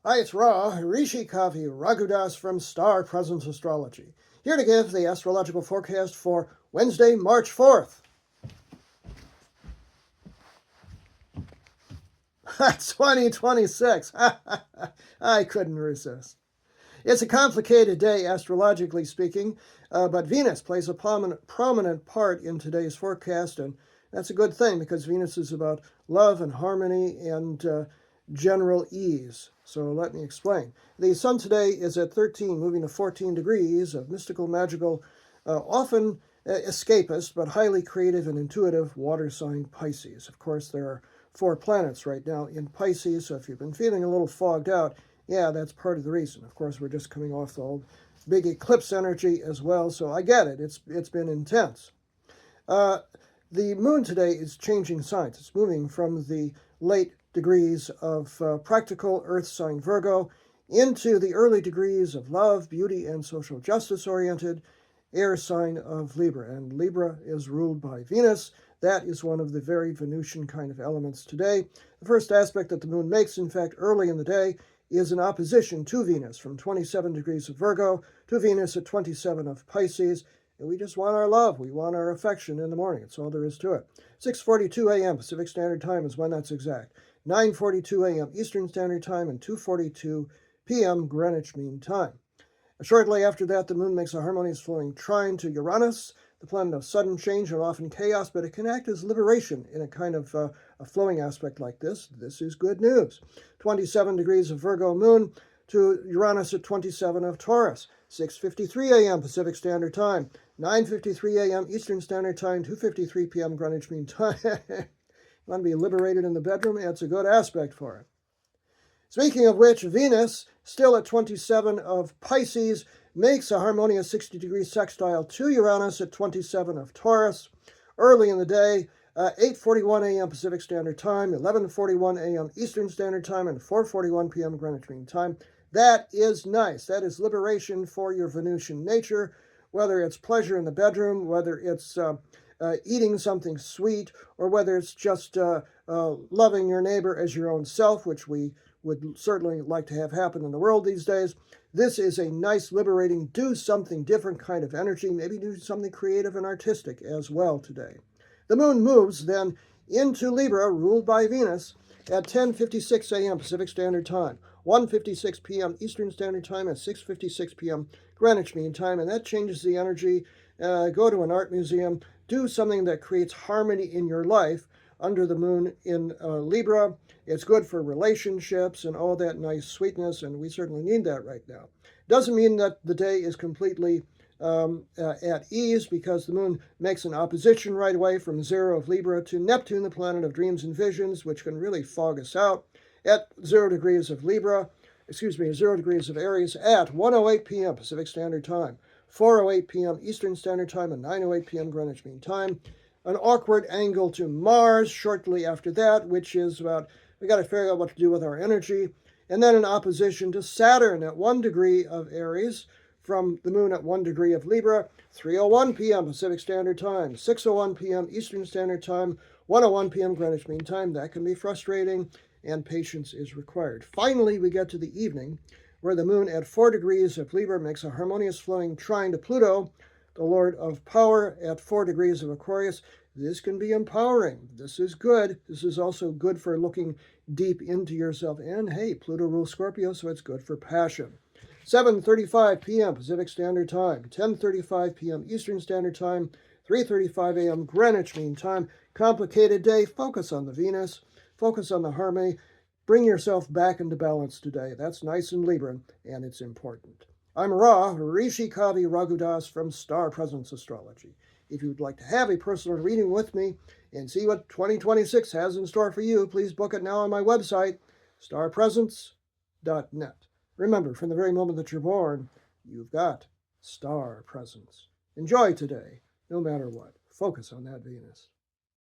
Hi, it's Ra, Rishi Kavi Raghudas from Star Presence Astrology, here to give the astrological forecast for Wednesday, March 4th. That's 2026. I couldn't resist. It's a complicated day, astrologically speaking, but Venus plays a prominent part in today's forecast, and that's a good thing because Venus is about love and harmony and general ease. So let me explain. The sun today is at 13, moving to 14 degrees of mystical, magical, often escapist, but highly creative and intuitive water sign Pisces. Of course, there are 4 planets right now in Pisces, so if you've been feeling a little fogged out, yeah, that's part of the reason. Of course, we're just coming off the old big eclipse energy as well, so I get it. It's been intense. The moon today is changing signs. It's moving from the late degrees of practical earth sign Virgo into the early degrees of love, beauty, and social justice-oriented air sign of Libra. And Libra is ruled by Venus. That is one of the very Venusian kind of elements today. The first aspect that the moon makes, in fact, early in the day, is an opposition to Venus from 27 degrees of Virgo to Venus at 27 of Pisces. And we just want our love. We want our affection in the morning. That's all there is to it. 6:42 a.m. Pacific Standard Time is when that's exact. 9:42 a.m. Eastern Standard Time and 2:42 p.m. Greenwich Mean Time. Shortly after that, the moon makes a harmonious flowing trine to Uranus, the planet of sudden change and often chaos, but it can act as liberation in a kind of a flowing aspect like this. This is good news. 27 degrees of Virgo moon to Uranus at 27 of Taurus. 6:53 a.m. Pacific Standard Time, 9:53 a.m. Eastern Standard Time, 2:53 p.m. Greenwich Mean Time. You want to be liberated in the bedroom? It's a good aspect for it. Speaking of which, Venus, still at 27 of Pisces, makes a harmonious 60-degree sextile to Uranus at 27 of Taurus. Early in the day, 8:41 a.m. Pacific Standard Time, 11:41 a.m. Eastern Standard Time, and 4:41 p.m. Greenwich Mean Time. That is nice. That is liberation for your Venusian nature, whether it's pleasure in the bedroom, whether it's eating something sweet, or whether it's just loving your neighbor as your own self, which we would certainly like to have happen in the world these days. This is a nice, liberating, do something different kind of energy, maybe do something creative and artistic as well today. The moon moves then into Libra, ruled by Venus, at 10:56 a.m. Pacific Standard Time, 1:56 p.m. Eastern Standard Time, and 6:56 p.m. Greenwich Mean Time, and that changes the energy. Go to an art museum, do something that creates harmony in your life under the moon in Libra. It's good for relationships and all that nice sweetness, and we certainly need that right now. Doesn't mean that the day is completely at ease, because the moon makes an opposition right away from 0 of Libra to Neptune, the planet of dreams and visions, which can really fog us out at 0 degrees of Libra, 0 degrees of Aries at 1:08 p.m. Pacific Standard Time, 4:08 p.m. Eastern Standard Time, and 9:08 p.m. Greenwich Mean Time. An awkward angle to Mars shortly after that, which is about, we got to figure out what to do with our energy. And then an opposition to Saturn at 1 degree of Aries from the moon at 1 degree of Libra, 3:01 p.m. Pacific Standard Time, 6:01 p.m. Eastern Standard Time, 1:01 p.m. Greenwich Mean Time. That can be frustrating, and patience is required. Finally, we get to the evening, where the moon at 4 degrees of Libra makes a harmonious flowing trine to Pluto, the Lord of Power, at 4 degrees of Aquarius. This can be empowering. This is good. This is also good for looking deep into yourself. And hey, Pluto rules Scorpio, so it's good for passion. 7:35 p.m. Pacific Standard Time, 10:35 p.m. Eastern Standard Time, 3:35 a.m. Greenwich Mean Time. Complicated day. Focus on the Venus. Focus on the harmony. Bring yourself back into balance today. That's nice and Libran, and it's important. I'm Ra, Rishi Kavi Raghudas from Star Presence Astrology. If you would like to have a personal reading with me and see what 2026 has in store for you, please book it now on my website, starpresence.net. Remember, from the very moment that you're born, you've got star presence. Enjoy today, no matter what. Focus on that Venus.